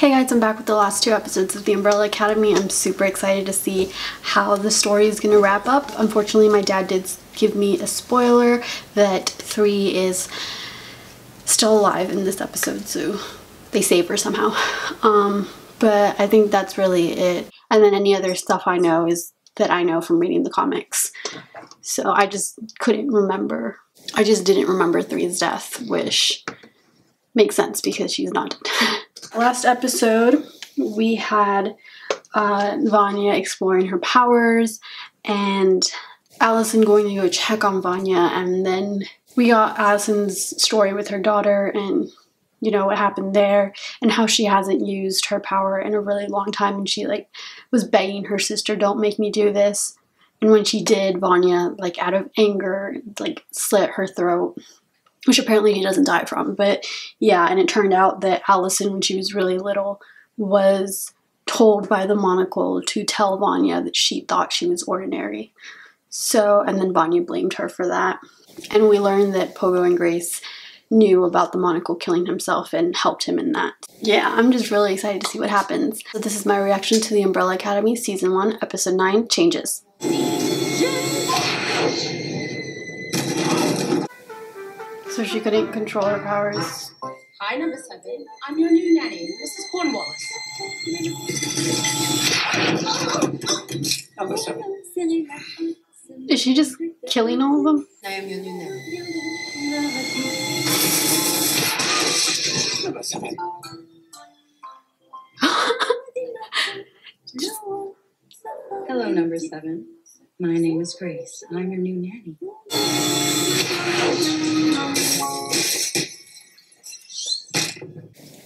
Hey guys, I'm back with the last two episodes of The Umbrella Academy. I'm super excited to see how the story is going to wrap up. Unfortunately, my dad did give me a spoiler that 3 is still alive in this episode, so they save her somehow. But I think that's really it. And then any other stuff I know is that I know from reading the comics. So I just couldn't remember. I just didn't remember 3's death, which makes sense because she's not dead. Last episode, we had Vanya exploring her powers and Allison going to go check on Vanya, and then we got Allison's story with her daughter and, you know, what happened there and how she hasn't used her power in a really long time, and she was begging her sister, don't make me do this. And when she did, Vanya, out of anger, slit her throat, which apparently he doesn't die from. But yeah, and it turned out that Allison, when she was really little, was told by the monocle to tell Vanya that she thought she was ordinary. So, and then Vanya blamed her for that. And we learned that Pogo and Grace knew about the monocle killing himself and helped him in that. Yeah, I'm just really excited to see what happens. So this is my reaction to The Umbrella Academy Season 1, Episode 9, Changes. So she couldn't control her powers. Hi, number 7. I'm your new nanny, Mrs. Cornwallis. Number 7. Is she just killing all of them? I am your new nanny. Number 7. Hello, number 7. My name is Grace. I'm your new nanny.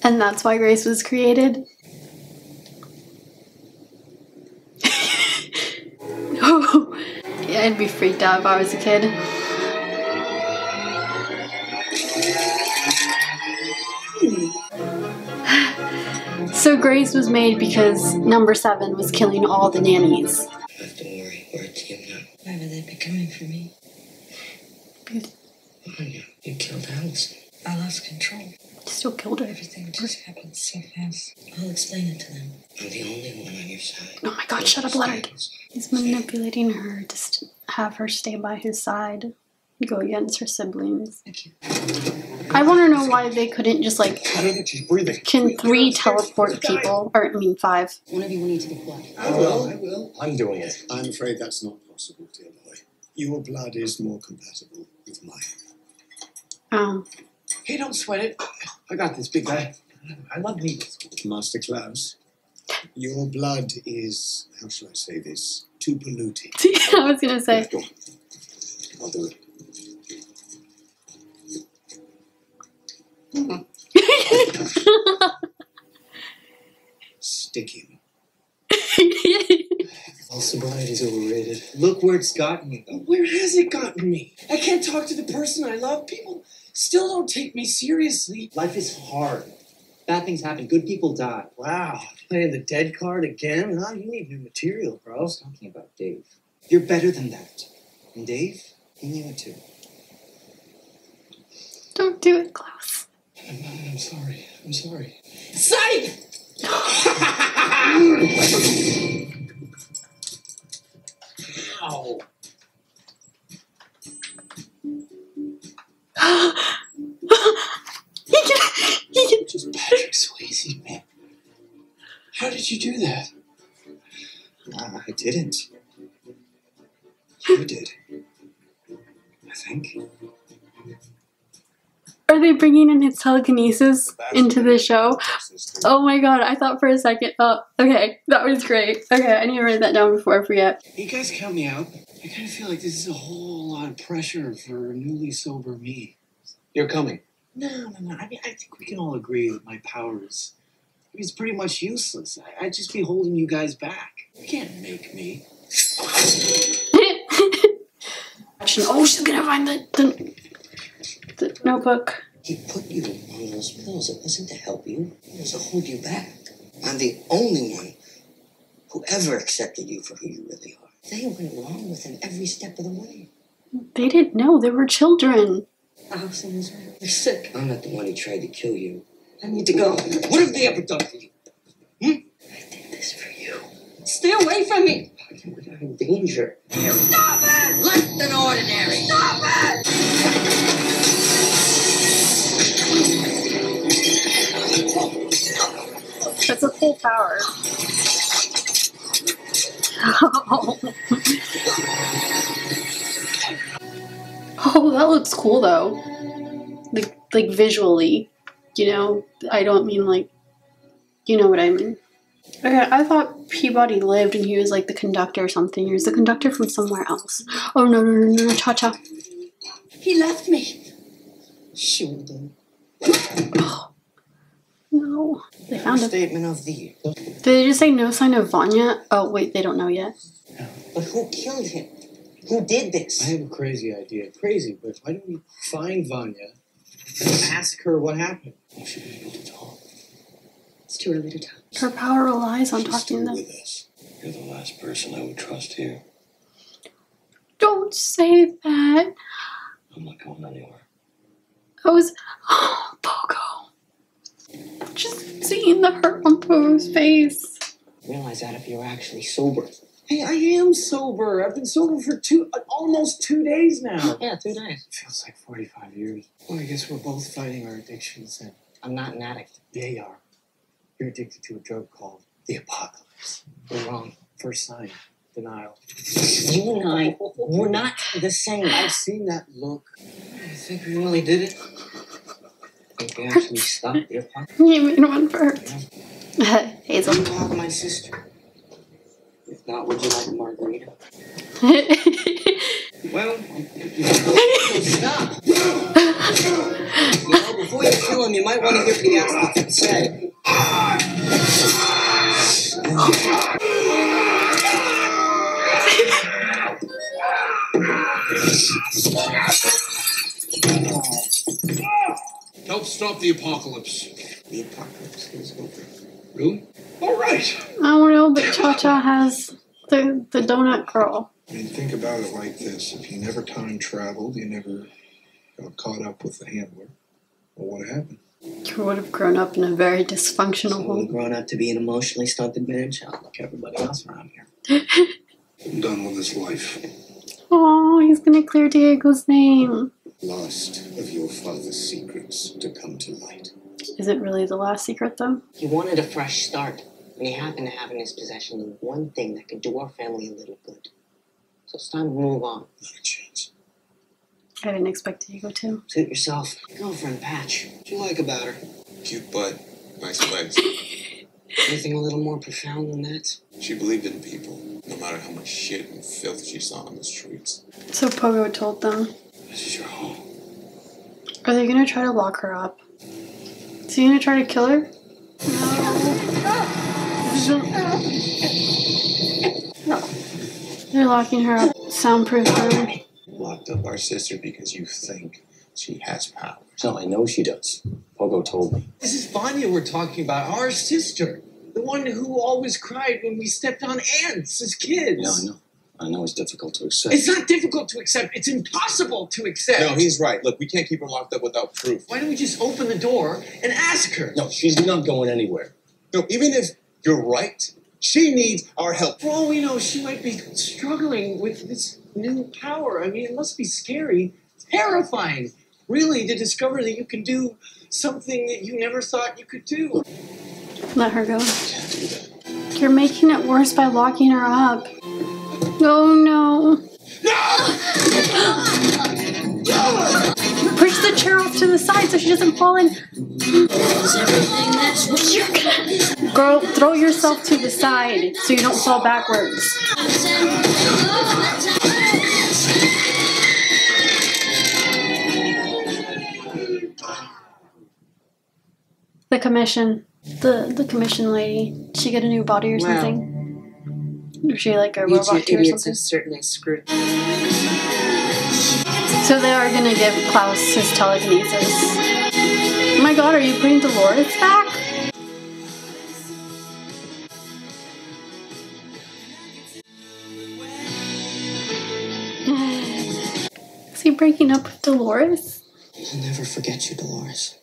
And that's why Grace was created? Oh, yeah, I'd be freaked out if I was a kid. So Grace was made because number 7 was killing all the nannies. Don't worry, we're a team now. Why would they be coming for me? Vanya, you killed Allison. I lost control. Still killed her. Everything just happened so fast. I'll explain it to them. I'm the only one on your side. Oh my god, shut up, Leonard. He's manipulating her to have her stay by his side. Go against her siblings. Thank you. I want to know why they couldn't just I don't think she's breathing. Can 3 teleport people? Or, I mean 5. One of you will need to get blood. I will. I'm doing it. I'm afraid that's not possible, dear boy. Your blood is more compatible with mine. Oh. Hey, don't sweat it. I got this, big guy. I love meat. Master Klaus, your blood is, how shall I say this, too polluted. I was gonna say. Go on. I'll do it. Stick him. All sobriety is overrated. Look where it's gotten me, though. Where has it gotten me? I can't talk to the person I love. People still don't take me seriously. Life is hard. Bad things happen. Good people die. Wow. Playing the dead card again? Huh? You need new material, bro. I was talking about Dave. You're better than that. And Dave, he knew it too. Don't do it, Klaus. I'm sorry. I'm sorry. Psych! Ow. he can Just Patrick Swayze, man. How did you do that? I didn't. You did. I think. Are they bringing in his telekinesis into the show? Oh my god, I thought for a second. Oh, okay, that was great. Okay, I need to write that down before I forget. You guys count me out. I kind of feel like this is a whole lot of pressure for newly sober me. You're coming? No. I mean, I think we can all agree that my power is it's pretty much useless. I'd just be holding you guys back. You can't make me. Oh, she's gonna find the notebook. He put you on those pills. It wasn't to help you. It was to hold you back. I'm the only one who ever accepted you for who you really are. They went along with him every step of the way. They didn't know. They were children. Allison was right. You're sick. I'm not the one who tried to kill you. I need to go. What have they ever done for you? I did this for you. Stay away from me! You're in danger. Stop it! Less than ordinary! Stop it! That's a full power. Oh, that looks cool though. Like visually, you know. I don't mean like, you know what I mean. Okay, I thought Peabody lived and he was like the conductor or something. He was the conductor from somewhere else. Oh no, Cha-Cha. He left me. Sure did. Oh, no. They found him. Statement of the year. Did they just say no sign of Vanya? Oh wait, they don't know yet. But who killed him? Who did this? I have a crazy idea. Crazy, but why don't we find Vanya and ask her what happened? You should be able to talk. It's too early to tell. Her power relies on She's talking still to them. with us. You're the last person I would trust here. Don't say that. I'm not going anywhere. I was Pogo. Just seeing the hurt on Pogo's face. Realize that if you were actually sober. Hey, I am sober. I've been sober for almost 2 days now. Yeah, 2 days. Feels like 45 years. Well, I guess we're both fighting our addictions, and I'm not an addict. they are. You're addicted to a drug called the apocalypse. You're wrong. First sign, denial. You and I, we're not the same. I've seen that look. You think we really did it? Think we actually stopped the apocalypse? You made one for her. Hazel. You talk to my sister. If not, would you like a margarita? Well, stop. You know, before you kill him, you might want to hear what he has to say. Help stop the apocalypse. The apocalypse is over. Really? All right. I don't know, but Cha-Cha has the donut girl. I mean, think about it like this. If you never time traveled, you never got caught up with the handler, well, what happened? You would have grown up in a very dysfunctional So I'm home. grown up to be an emotionally stunted man child like everybody else around here. I'm done with this life. Oh, he's gonna clear Diego's name. Last of your father's secrets to come to light. Is it really the last secret though? He wanted a fresh start, and he happened to have in his possession the one thing that could do our family a little good. So it's time to move on. Not a chance. I didn't expect Diego to. Suit yourself. Girlfriend Patch. What you like about her? Cute butt. Nice legs. Anything a little more profound than that? She believed in people, no matter how much shit and filth she saw on the streets. So Pogo told them. This is your home. Are they gonna try to lock her up? Is he gonna try to kill her? No. They're locking her up. Soundproof room. Locked up our sister because you think she has power. No, I know she does. Pogo told me. This is Vanya we're talking about, our sister. The one who always cried when we stepped on ants as kids. Yeah, I know. I know it's difficult to accept. It's not difficult to accept. It's impossible to accept. No, he's right. Look, we can't keep her locked up without proof. Why don't we just open the door and ask her? No, she's not going anywhere. No, even if you're right, she needs our help. For all we know, she might be struggling with this new power. I mean, it must be scary, terrifying, really, to discover that you can do something that you never thought you could do. Let her go. Can't do that. You're making it worse by locking her up. Oh no. Push the chair off to the side so she doesn't fall in. Girl, throw yourself to the side so you don't fall backwards. The commission. The commission lady. Did she get a new body or something? Or she like a You robot two too or idiots something? have certainly screwed. So they are gonna give Klaus his telekinesis. Oh my god, are you putting Dolores back? Is he breaking up with Dolores? I'll never forget you, Dolores.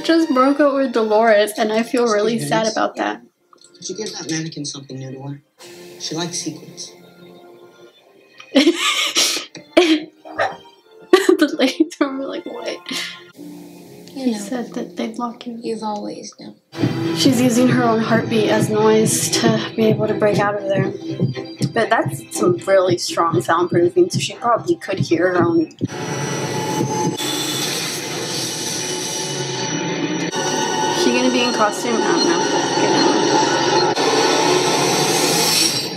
just broke up with Dolores, and I feel really sad about that. Could you give that mannequin something new to her? She likes sequins. The ladies were like, what? You He know, said that they'd lock you. you've always known. She's using her own heartbeat as noise to be able to break out of there. But that's some really strong soundproofing, so she probably could hear her own. Is she gonna be in costume? I don't know.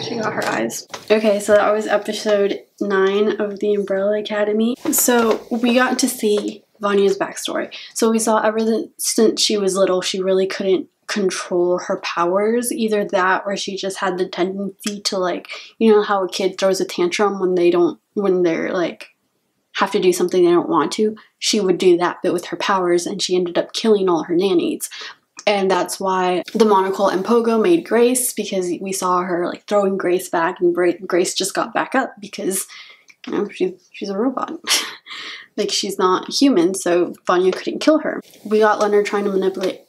She got her eyes. Okay, so that was episode 9 of the Umbrella Academy. So we got to see Vanya's backstory. So we saw ever since she was little, she really couldn't control her powers. Either that or she just had the tendency to, like, you know how a kid throws a tantrum when they're like have to do something they don't want to? She would do that, but with her powers, and she ended up killing all her nannies. And that's why the Monocle and Pogo made Grace, because we saw her like throwing Grace back, and Grace just got back up because, you know, she's a robot. Like, she's not human, so Vanya couldn't kill her. We got Leonard trying to manipulate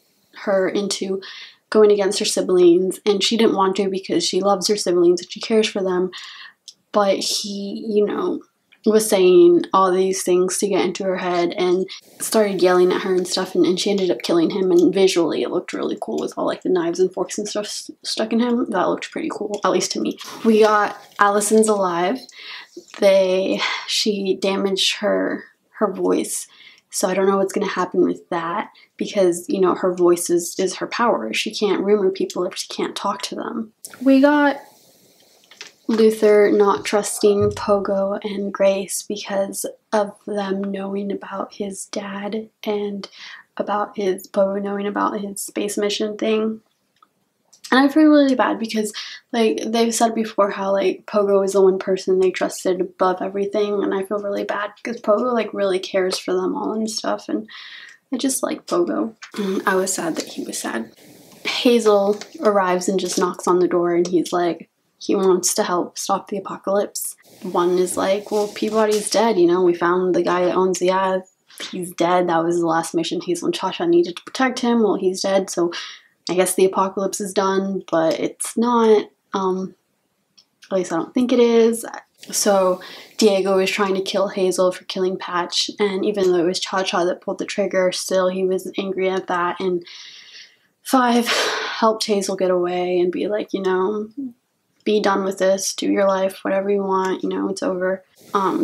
her into going against her siblings, and she didn't want to because she loves her siblings and she cares for them. But he, you know, was saying all these things to get into her head and started yelling at her and stuff, and she ended up killing him. And visually it looked really cool with all like the knives and forks and stuff stuck in him. That looked pretty cool, at least to me. We got Allison's alive. She damaged her voice, so I don't know what's going to happen with that, because, you know, her voice is her power. She can't rumor people if she can't talk to them. We got Luther not trusting Pogo and Grace because of them knowing about his dad and about Pogo knowing about his space mission thing. And I feel really bad because, like, they've said before how, like, Pogo is the one person they trusted above everything, and I feel really bad because Pogo, like, really cares for them all and stuff, and I just like Pogo. And I was sad that he was sad. Hazel arrives and just knocks on the door, and he's like, he wants to help stop the apocalypse. One is like, well, Peabody's dead, you know, we found the guy that owns the ad. He's dead. That was the last mission Hazel and Cha-Cha needed to protect him. Well, he's dead, so I guess the apocalypse is done, but it's not. At least I don't think it is. So Diego was trying to kill Hazel for killing Patch, and even though it was Cha-Cha that pulled the trigger, still he was angry at that. And 5 helped Hazel get away and be like, you know, be done with this, do your life, whatever you want, you know, it's over.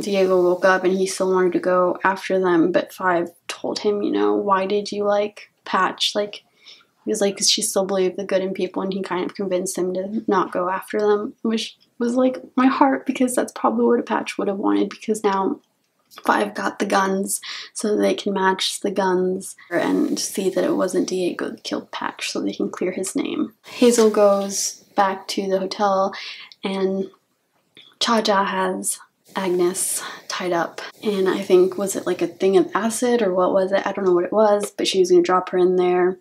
Diego woke up and he still wanted to go after them, but 5 told him, you know, why did you like Patch? Like, he was like, because she still believed the good in people, and he kind of convinced him to not go after them, which was like my heart, because that's probably what a Patch would have wanted, because now 5 got the guns so they can match the guns and see that it wasn't Diego that killed Patch, so they can clear his name. Hazel goes back to the hotel, and Cha-Cha has Agnes tied up, and I think, was it like a thing of acid or what was it? I don't know what it was, but she was going to drop her in there,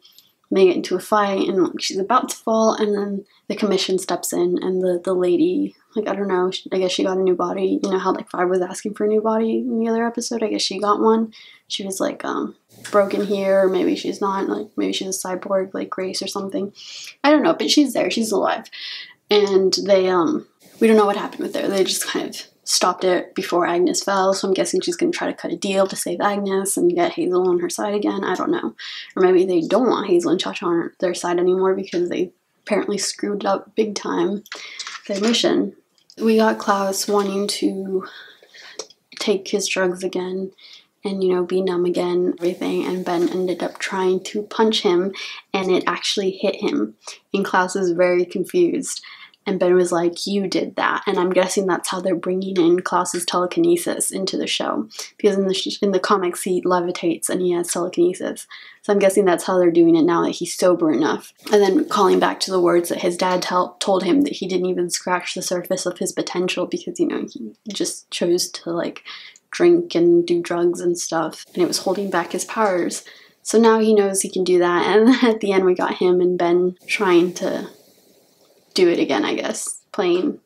they get into a fight, and she's about to fall, and then the commission steps in, and the lady, like, I don't know, I guess she got a new body. You know how, like, 5 was asking for a new body in the other episode? I guess she got one. She was, like, broken here, or maybe she's not, like, maybe she's a cyborg, like Grace or something. I don't know, but she's there, she's alive. And they, we don't know what happened with her. They just kind of stopped it before Agnes fell, so I'm guessing she's going to try to cut a deal to save Agnes and get Hazel on her side again. I don't know. Or maybe they don't want Hazel and Cha-Cha on their side anymore because they apparently screwed up big time their mission. We got Klaus wanting to take his drugs again and, you know, be numb again, everything, and Ben ended up trying to punch him, and it actually hit him, and Klaus is very confused. And Ben was like, you did that. And I'm guessing that's how they're bringing in Klaus's telekinesis into the show. Because in the comics, he levitates and he has telekinesis. So I'm guessing that's how they're doing it now that he's sober enough. And then calling back to the words that his dad told him that he didn't even scratch the surface of his potential because, you know, he just chose to, like, drink and do drugs and stuff. And it was holding back his powers. So now he knows he can do that. And at the end, we got him and Ben trying to do it again, I guess. Playing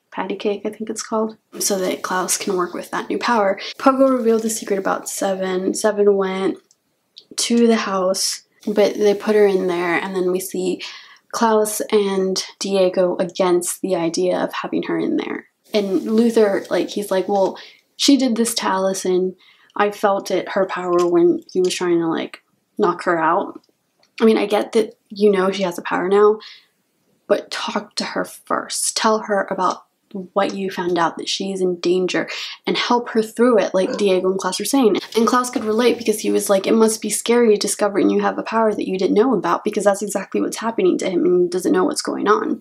patty cake, I think it's called. So that Klaus can work with that new power. Pogo revealed the secret about 7. 7 went to the house, but they put her in there, and then we see Klaus and Diego against the idea of having her in there. And Luther, like, he's like, well, she did this to Allison. I felt it, her power, when he was trying to, like, knock her out. I mean, I get that, you know, she has the power now, but talk to her first. Tell her about what you found out, that she's in danger, and help her through it, like Diego and Klaus were saying. And Klaus could relate, because he was like, it must be scary discovering you have a power that you didn't know about, because that's exactly what's happening to him, and he doesn't know what's going on.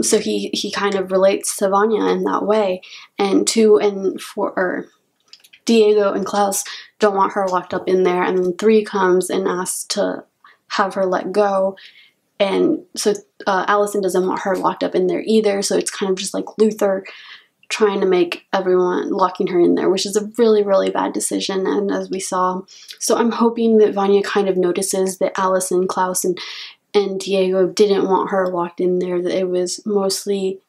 So he kind of relates to Vanya in that way. And Diego and Klaus don't want her locked up in there, and then 3 comes and asks to have her let go. And so Allison doesn't want her locked up in there either, so it's kind of just like Luther trying to make everyone, locking her in there, which is a really, really bad decision, and as we saw. So I'm hoping that Vanya kind of notices that Allison, Klaus, and Diego didn't want her locked in there, that it was mostly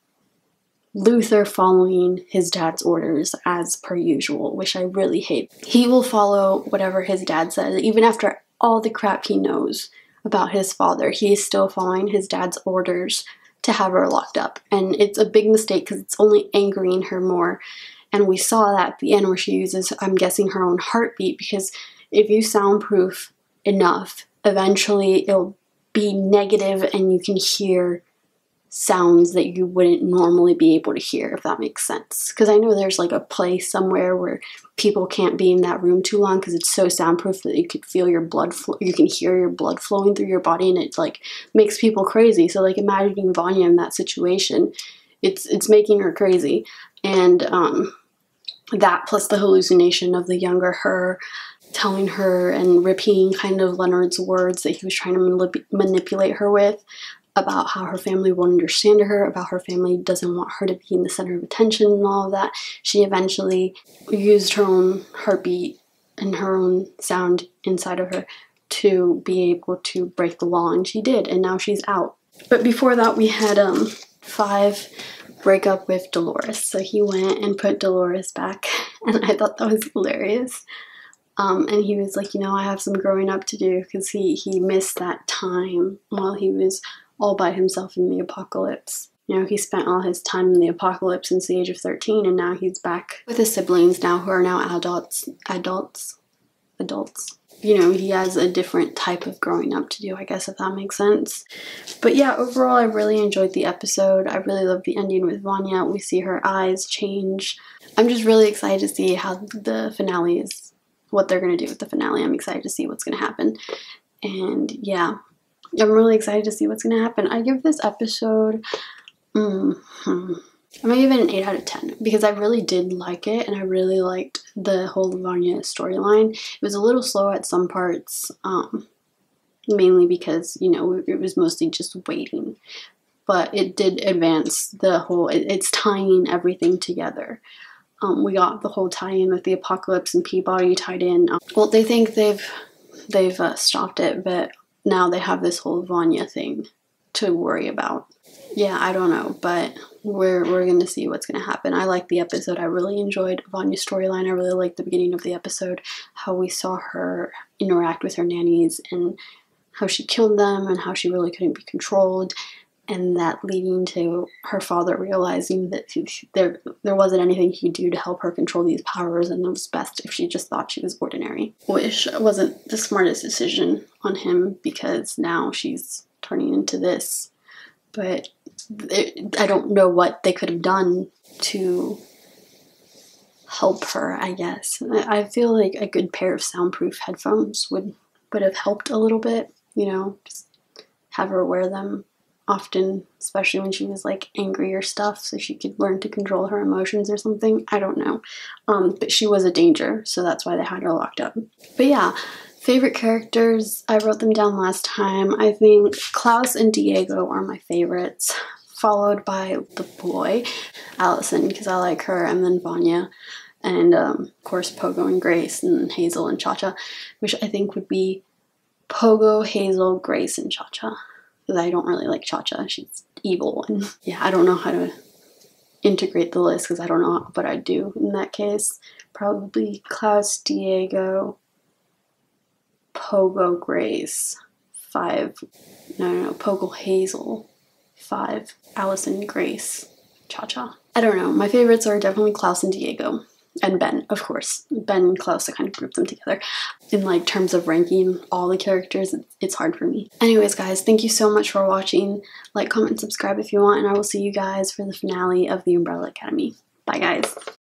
Luther following his dad's orders as per usual, which I really hate. He will follow whatever his dad says, even after all the crap he knows about his father. He is still following his dad's orders to have her locked up, and it's a big mistake because it's only angering her more. And we saw that at the end where she uses, I'm guessing, her own heartbeat, because if you soundproof enough, eventually it'll be negative and you can hear sounds that you wouldn't normally be able to hear, if that makes sense. Because I know there's like a place somewhere where people can't be in that room too long because it's so soundproof that you could feel your blood you can hear your blood flowing through your body, and it like makes people crazy. So like imagining Vanya in that situation, it's making her crazy. And that plus the hallucination of the younger her telling her and repeating kind of Leonard's words that he was trying to manipulate her with, about how her family won't understand her, about her family doesn't want her to be in the center of attention and all of that. She eventually used her own heartbeat and her own sound inside of her to be able to break the law, and she did, and now she's out. But before that, we had 5 break up with Dolores. So he went and put Dolores back, and I thought that was hilarious. And he was like, you know, I have some growing up to do, because he missed that time while he was all by himself in the apocalypse. You know, he spent all his time in the apocalypse since the age of 13, and now he's back with his siblings now, who are now adults. You know, he has a different type of growing up to do, I guess, if that makes sense. But yeah, overall, I really enjoyed the episode. I really loved the ending with Vanya. We see her eyes change. I'm just really excited to see how the finale is, what they're going to do with the finale. I'm excited to see what's going to happen. And yeah, I'm really excited to see what's going to happen. I give this episode, I'm going to give it an 8 out of 10, because I really did like it, and I really liked the whole Vanya storyline. It was a little slow at some parts, mainly because, you know, it was mostly just waiting. But it did advance the whole, it's tying everything together. We got the whole tie-in with the apocalypse and Peabody tied in. Well, they think they've stopped it, but now they have this whole Vanya thing to worry about. Yeah, I don't know, but we're going to see what's going to happen. I liked the episode. I really enjoyed Vanya's storyline. I really liked the beginning of the episode, how we saw her interact with her nannies and how she killed them and how she really couldn't be controlled, and that leading to her father realizing that there wasn't anything he could do to help her control these powers, and it was best if she just thought she was ordinary. Which wasn't the smartest decision on him, because now she's turning into this. But I don't know what they could have done to help her, I guess. I feel like a good pair of soundproof headphones would have helped a little bit, you know, just have her wear them often, especially when she was like angry or stuff, so she could learn to control her emotions or something. I don't know. But she was a danger, so that's why they had her locked up. But yeah, favorite characters, I wrote them down last time. I think Klaus and Diego are my favorites, followed by the boy, Allison, because I like her, and then Vanya, and of course Pogo and Grace, and Hazel and Cha-Cha, which I think would be Pogo, Hazel, Grace, and Cha-Cha. Because I don't really like Cha-Cha. She's evil, and yeah, I don't know how to integrate the list because I don't know what I'd do in that case. Probably Klaus, Diego, Pogo Grace. 5. No, Pogo Hazel. 5. Allison Grace. Cha-Cha. I don't know. My favorites are definitely Klaus and Diego. And Ben, of course. Ben and Klaus, I kind of grouped them together. In like terms of ranking all the characters, it's hard for me. Anyways, guys, thank you so much for watching. Like, comment, subscribe if you want, and I will see you guys for the finale of The Umbrella Academy. Bye, guys.